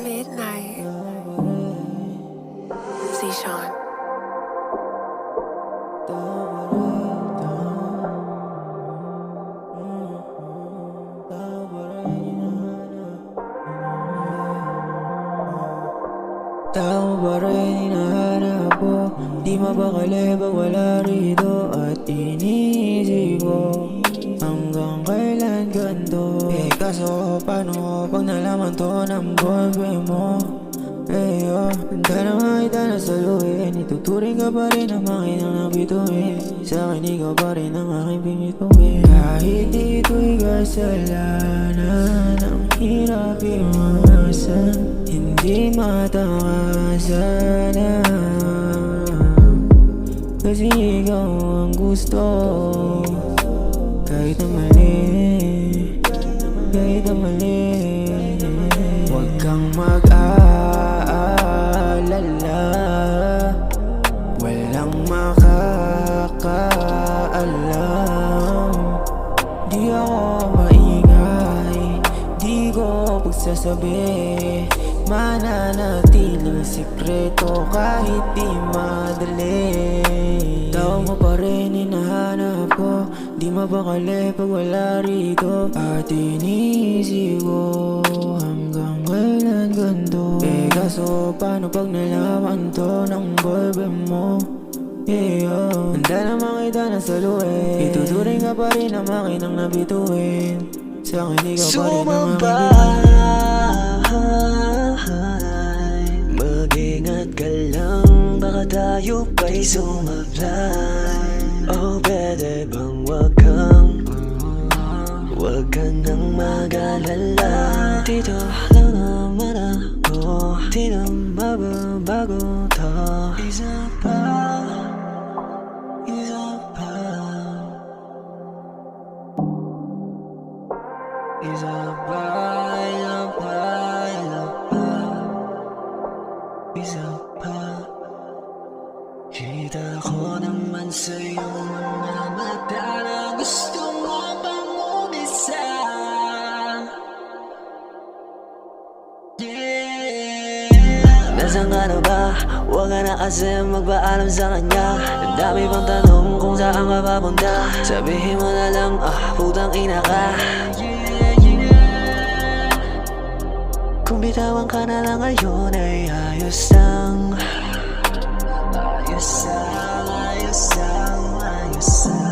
Midnight. Zishan. Tao ba rin hinahanap ko? Di mapakali pag wala rito. At iniisip ko hanggang kailan ganito. Kaso paano pag nalaman to ng boyfriend mo? Handa na makita na saluhin. Ituturing ka pa rin ang makinang nabituin. Sa'kin ikaw pa rin ang aking pinituin. Kahit ito'y kasalanan, ang hirap iwasan, hindi matakasan. Kasi ikaw ang gusto. Kahit na mali, kahit na mali. Huwag kang mag-aalala, walang makakaalam. Di ako maingay, di ko pagsasabi, mananatiling sikreto kahit di madali. Tao mo pa rin hinahanap ko, di mapakali pag wala rito. At iniisip ko hanggang kailan ganito. Kaso paano pag nalaman to ng boyfriend mo? Handa na makita na saluhin. Ituturing ka pa rin ang makinang nabituin. Sa'kin ikaw pa rin ang mag-ingat ka lang, baka tayo pa'y sumablay. Oh, pwede bang wag ka nang mag-alala. Dito lang naman ako, di na mababago to. Isa pa, isa pa, isa pa, isa pa, isa pa. Kita ko naman sa'yo mga mata na gusto mo pang umisa. Nasaan ka na ba? Huwag ka na kasi magpaalam sa kanya. Ang dami pang tanong kung saan ka papunta. Sabihin mo na lang, putang ina ka. Kung bitawan ka na lang ngayon ay ayos lang. Ayos lang, ayos lang, ayos lang.